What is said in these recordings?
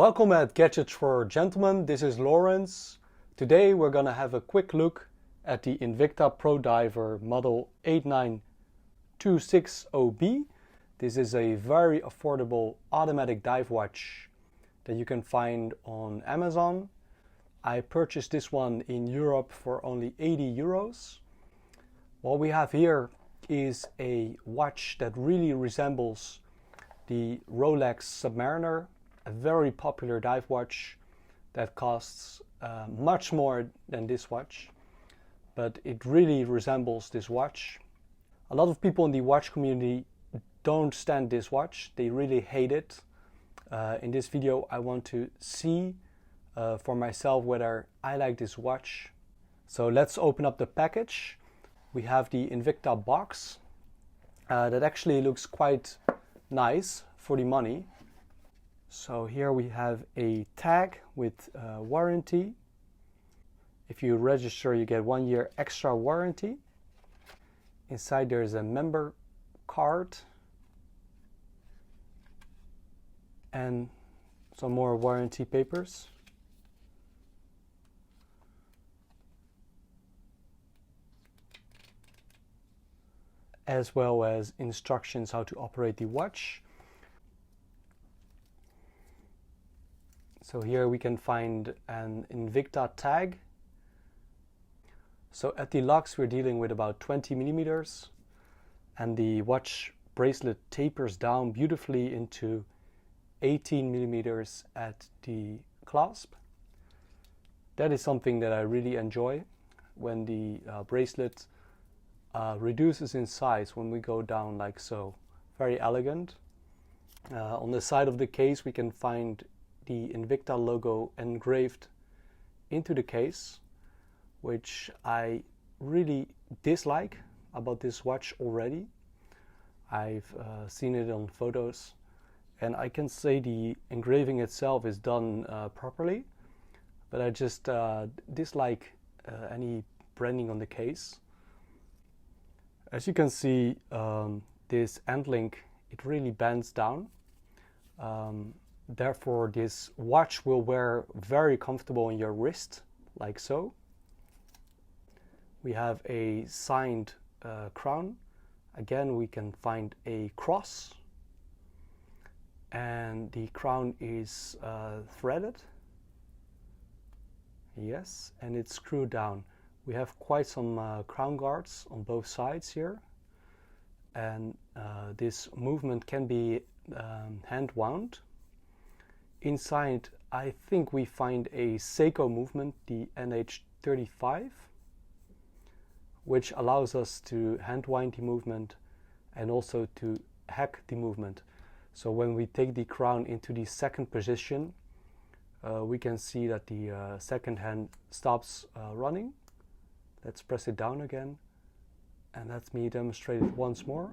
Welcome at Gadgets for Gentlemen. This is Lawrence. Today we're going to have a quick look at the Invicta Pro Diver model 89260B. This is a very affordable automatic dive watch that you can find on Amazon. I purchased this one in Europe for only 80 euros. What we have here is a watch that really resembles the Rolex Submariner, a very popular dive watch that costs much more than this watch, but it really resembles this watch. A lot of people in the watch community don't stand this watch. They really hate it. In this video I want to see for myself whether I like this watch. So let's open up the package. We have the Invicta box that actually looks quite nice for the money. So here we have a tag with warranty. If you register, you get 1 year extra warranty. Inside there is a member card and some more warranty papers. As well as instructions how to operate the watch. So here we can find an Invicta tag. So at the locks we're dealing with about 20 millimeters, and the watch bracelet tapers down beautifully into 18 millimeters at the clasp. That is something that I really enjoy, when the bracelet reduces in size when we go down like so. Very elegant. On the side of the case we can find the Invicta logo engraved into the case, which I really dislike about this watch already. I've seen it on photos and I can say the engraving itself is done properly, but I just dislike any branding on the case. As you can see, this end link, it really bends down. Therefore, this watch will wear very comfortable on your wrist, like so. We have a signed crown. Again, we can find a cross. And the crown is threaded. Yes, and it's screwed down. We have quite some crown guards on both sides here. And this movement can be hand wound. Inside, I think we find a Seiko movement, the NH35, which allows us to hand wind the movement and also to hack the movement. So when we take the crown into the second position, we can see that the second hand stops running. Let's press it down again, and let me demonstrate it once more.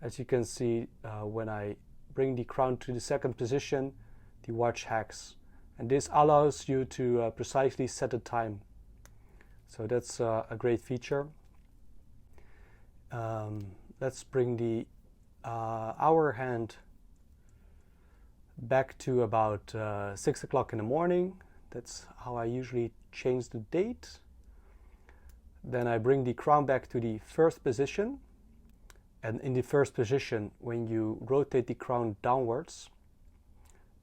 As you can see, when I bring the crown to the second position, the watch hacks, and this allows you to precisely set the time. So that's a great feature. Let's bring the hour hand back to about 6 o'clock in the morning. That's how I usually change the date. Then I bring the crown back to the first position. And in the first position, when you rotate the crown downwards,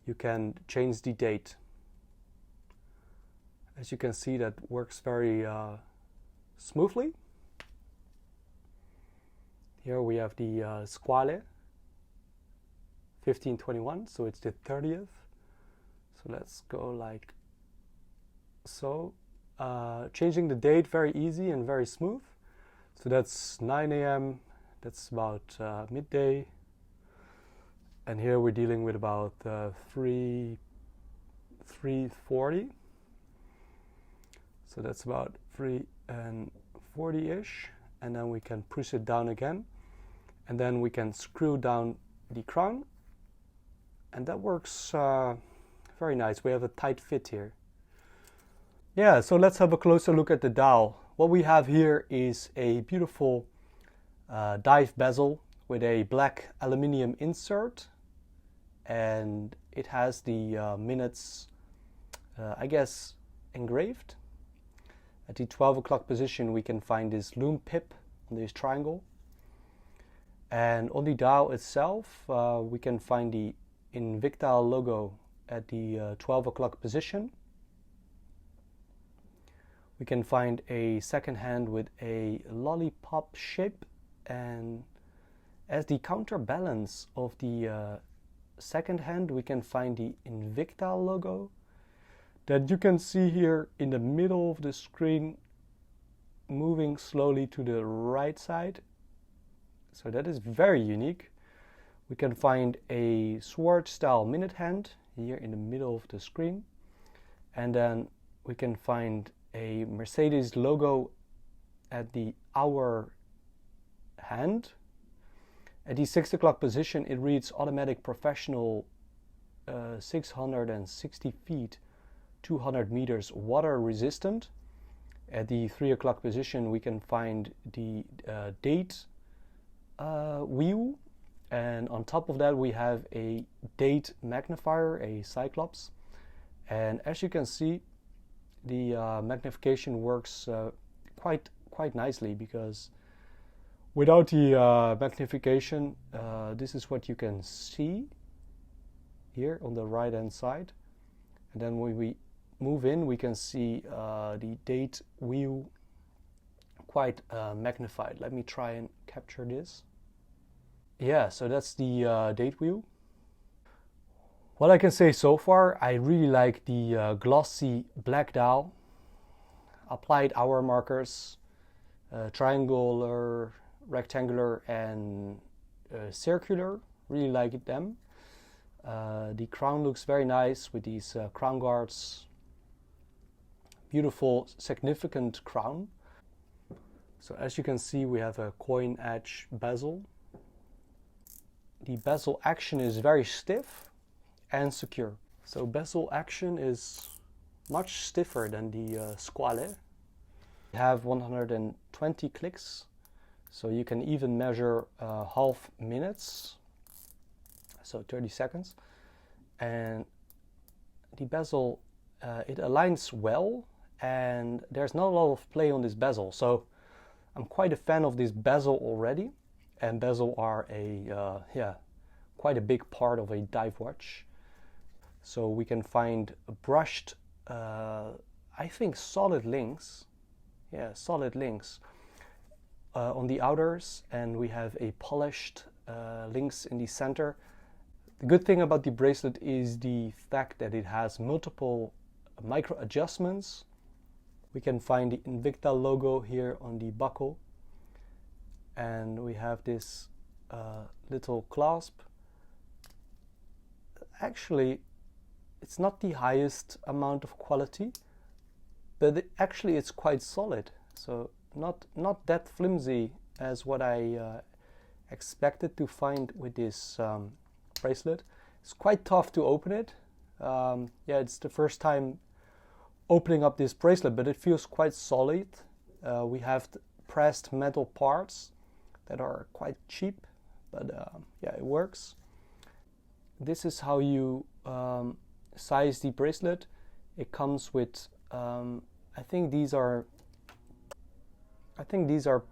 you can change the date. As you can see, that works very smoothly. Here we have the squale 1521, so it's the 30th. So let's go like so. Changing the date, very easy and very smooth. So that's 9 a.m. That's about midday, and here we're dealing with about 3:40. So that's about 3:40-ish, and then we can push it down again, and then we can screw down the crown, and that works very nice. We have a tight fit here. Yeah, so let's have a closer look at the dial. What we have here is a beautiful dive bezel with a black aluminium insert and it has the minutes, I guess, engraved. At the 12 o'clock position we can find this loom pip on this triangle, and on the dial itself we can find the Invicta logo at the 12 o'clock position. We can find a second hand with a lollipop shape, and as the counterbalance of the second hand we can find the Invicta logo that you can see here in the middle of the screen, moving slowly to the right side. So that is very unique. We can find a sword style minute hand here in the middle of the screen, and then we can find a Mercedes logo at the hour hand. At the 6 o'clock position it reads automatic professional 660 feet 200 meters water resistant. At the 3 o'clock position we can find the date wheel, and on top of that we have a date magnifier, a Cyclops, and as you can see the magnification works quite nicely, because without the magnification this is what you can see here on the right hand side, and then when we move in we can see the date wheel quite magnified. Let me try and capture this. Yeah, so that's the date wheel. What I can say so far, I really like the glossy black dial, applied hour markers, triangular, rectangular and circular, really like them. The crown looks very nice with these crown guards, beautiful significant crown. So as you can see we have a coin edge bezel. The bezel action is very stiff and secure. So bezel action is much stiffer than the squale. We have 120 clicks, so you can even measure half minutes, so 30 seconds. And the bezel, it aligns well, and there's not a lot of play on this bezel. So I'm quite a fan of this bezel already, and bezel are quite a big part of a dive watch. So we can find brushed, I think solid links, solid links on the outers, and we have a polished links in the center. The good thing about the bracelet is the fact that it has multiple micro adjustments. We can find the Invicta logo here on the buckle, and we have this little clasp. Actually, it's not the highest amount of quality, but actually it's quite solid. So not that flimsy as what I expected to find with this bracelet. It's quite tough to open it. It's the first time opening up this bracelet, but it feels quite solid. We have pressed metal parts that are quite cheap, but it works. This is how you size the bracelet. It comes with I think these are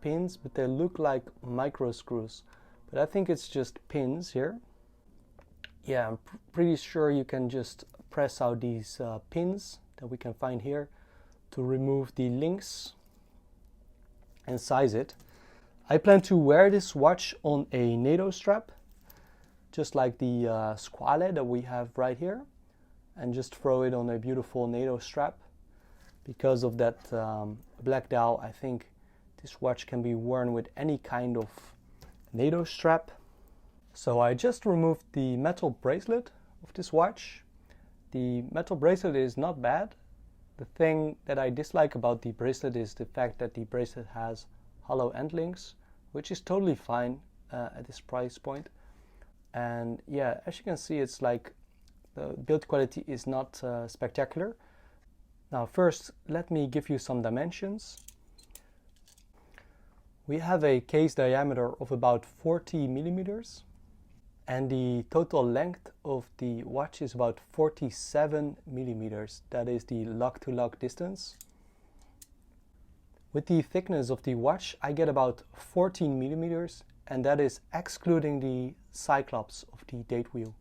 pins, but they look like micro screws, but I think it's just pins here. Yeah, I'm pretty sure you can just press out these pins that we can find here to remove the links and size it. I plan to wear this watch on a NATO strap, just like the squale that we have right here, and just throw it on a beautiful NATO strap. Because of that black dial, I think this watch can be worn with any kind of NATO strap. So I just removed the metal bracelet of this watch. The metal bracelet is not bad. The thing that I dislike about the bracelet is the fact that the bracelet has hollow end links, which is totally fine at this price point. And yeah, as you can see, it's like the build quality is not spectacular. Now first, let me give you some dimensions. We have a case diameter of about 40 millimeters. And the total length of the watch is about 47 millimeters. That is the lug-to-lug distance. With the thickness of the watch, I get about 14 millimeters, and that is excluding the cyclops of the date wheel.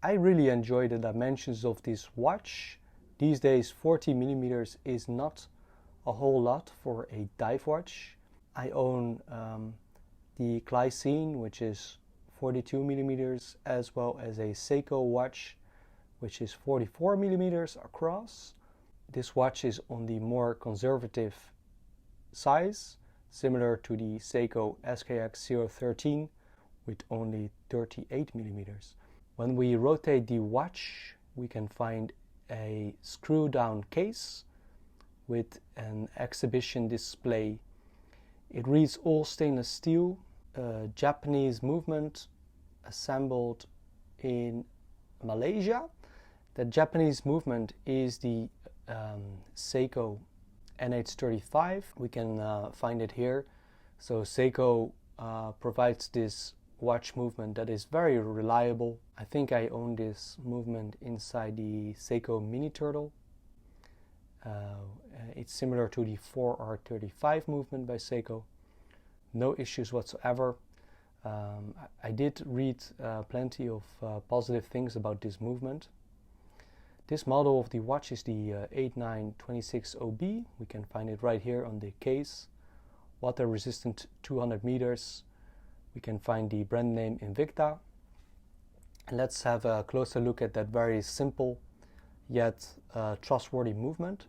I really enjoy the dimensions of this watch. These days 40 millimeters is not a whole lot for a dive watch. I own the Glycine, which is 42 millimeters, as well as a Seiko watch, which is 44 millimeters across. This watch is on the more conservative size, similar to the Seiko SKX 013 with only 38 millimeters. When we rotate the watch, we can find a screw-down case with an exhibition display. It reads all stainless steel, Japanese movement, assembled in Malaysia. The Japanese movement is the Seiko NH35. We can find it here. So Seiko provides this watch movement that is very reliable. I think I own this movement inside the Seiko Mini Turtle. It's similar to the 4R35 movement by Seiko. No issues whatsoever. I did read plenty of positive things about this movement. This model of the watch is the 8926OB. We can find it right here on the case. Water resistant 200 meters. We can find the brand name Invicta. And let's have a closer look at that very simple yet trustworthy movement.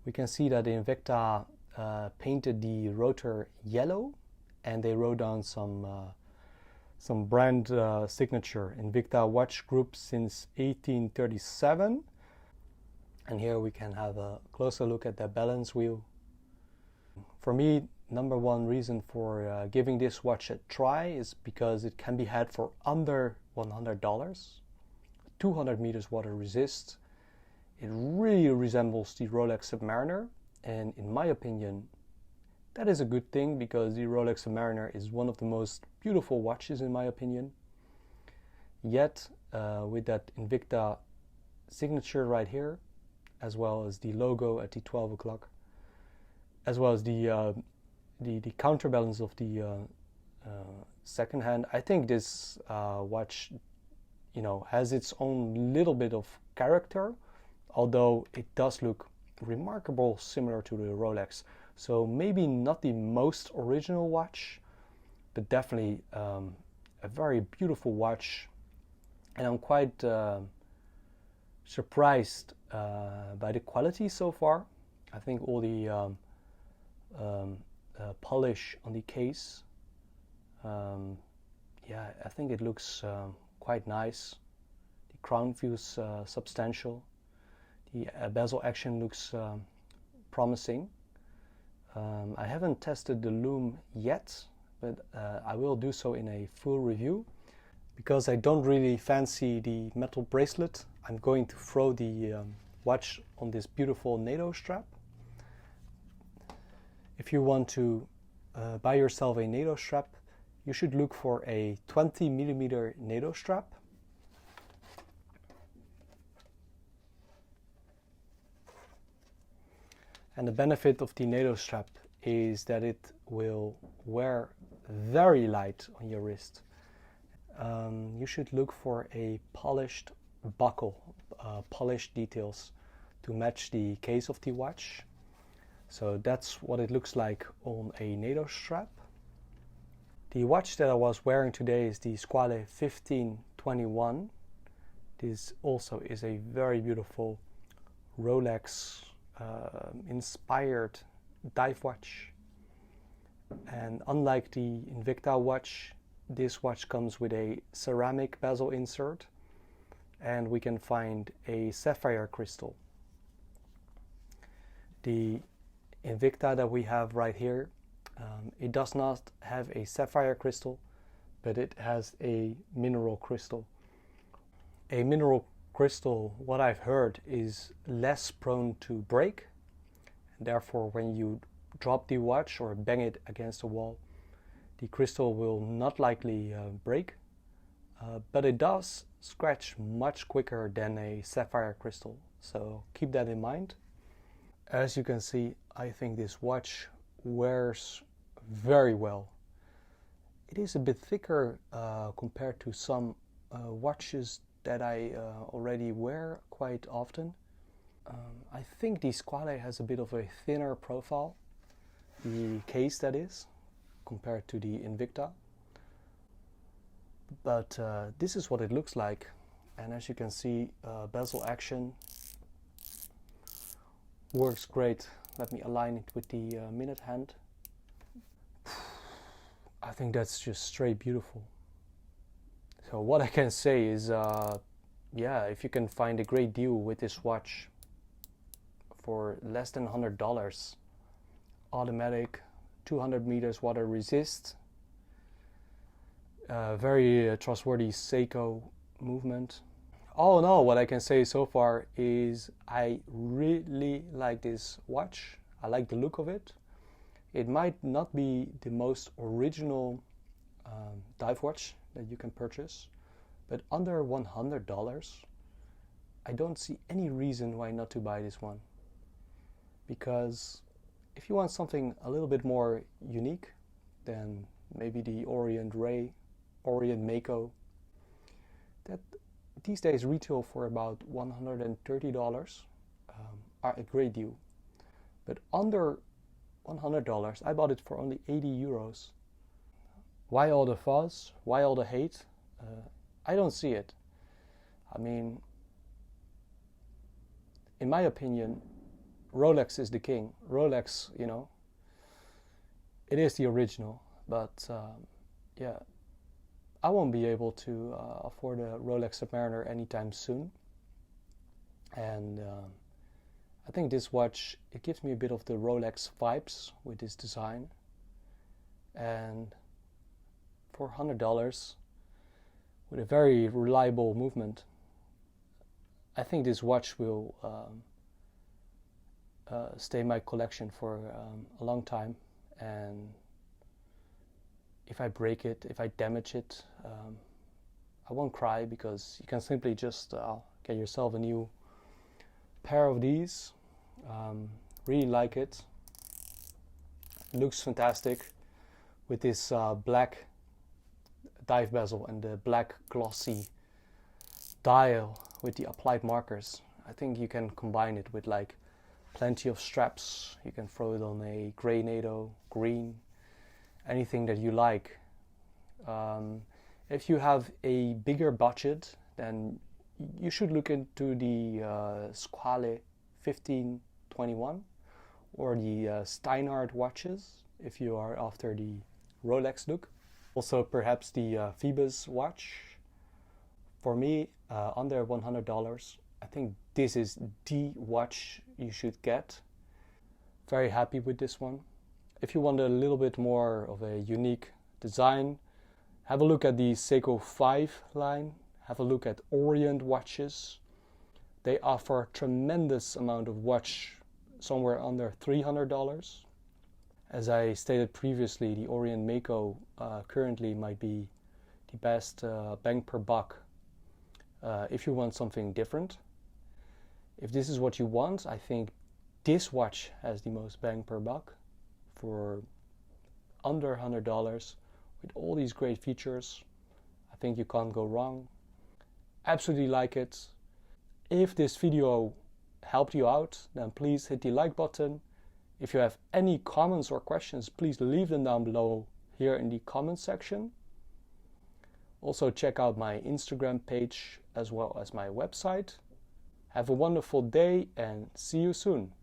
We can see that Invicta painted the rotor yellow, and they wrote down some brand signature, Invicta Watch Group since 1837. And here we can have a closer look at the balance wheel. For me, number one reason for giving this watch a try is because it can be had for under $100. 200 meters water resist. It really resembles the Rolex Submariner, and in my opinion, that is a good thing because the Rolex Submariner is one of the most beautiful watches in my opinion. Yet, with that Invicta signature right here, as well as the logo at the 12 o'clock, as well as the counterbalance of the second hand, I think this watch, has its own little bit of character, although it does look remarkable similar to the Rolex. So maybe not the most original watch, but definitely a very beautiful watch. And I'm quite surprised by the quality so far. I think all the polish on the case, I think it looks quite nice. The crown feels substantial. The bezel action looks promising. I haven't tested the lume yet, but I will do so in a full review. Because I don't really fancy the metal bracelet, I'm going to throw the watch on this beautiful NATO strap. If you want to buy yourself a NATO strap, you should look for a 20mm NATO strap. And the benefit of the NATO strap is that it will wear very light on your wrist. You should look for a polished buckle, polished details to match the case of the watch. So that's what it looks like on a NATO strap. The watch that I was wearing today is the Squale 1521. This also is a very beautiful Rolex inspired dive watch. And unlike the Invicta watch, this watch comes with a ceramic bezel insert, and we can find a sapphire crystal. The Invicta that we have right here, it does not have a sapphire crystal, but it has a mineral crystal. A mineral crystal, what I've heard, is less prone to break, and therefore when you drop the watch or bang it against a wall, the crystal will not likely break, but it does scratch much quicker than a sapphire crystal, so keep that in mind. As you can see, I think this watch wears very well. It is a bit thicker compared to some watches that I already wear quite often. I think the Squale has a bit of a thinner profile, the case that is, compared to the Invicta. But this is what it looks like, and as you can see, bezel action works great. Let me align it with the minute hand. I think that's just straight beautiful. So what I can say is, yeah, if you can find a great deal with this watch for less than $100, automatic, 200 meters water resist, very trustworthy Seiko movement. All in all, what I can say so far is I really like this watch. I like the look of it. It might not be the most original dive watch that you can purchase, but under $100, I don't see any reason why not to buy this one. Because if you want something a little bit more unique than maybe the Orient Ray, Orient Mako, that these days retail for about $130, are a great deal. But under $100, I bought it for only 80 euros. Why all the fuss? Why all the hate? I don't see it. I mean, in my opinion, Rolex is the king. Rolex, you know, it is the original, but yeah, I won't be able to afford a Rolex Submariner anytime soon. And I think this watch, it gives me a bit of the Rolex vibes with this design. And for $100, with a very reliable movement, I think this watch will stay in my collection for a long time. And if I break it, if I damage it, I won't cry, because you can simply just get yourself a new pair of these. Really like it. Looks fantastic with this black dive bezel and the black glossy dial with the applied markers. I think you can combine it with like plenty of straps. You can throw it on a gray NATO, green, anything that you like. If you have a bigger budget, then you should look into the Squale 1521 or the Steinhardt watches if you are after the Rolex look. Also perhaps the Phoebus watch. For me, under $100, I think this is the watch you should get. Very happy with this one. If you want a little bit more of a unique design, have a look at the Seiko 5 line. Have a look at Orient watches. They offer a tremendous amount of watch, somewhere under $300. As I stated previously, the Orient Mako currently might be the best bang per buck if you want something different. If this is what you want, I think this watch has the most bang per buck for under $100 with all these great features. I think you can't go wrong. Absolutely like it. If this video helped you out, then please hit the like button. If you have any comments or questions, please leave them down below here in the comment section. Also check out my Instagram page as well as my website. Have a wonderful day and see you soon.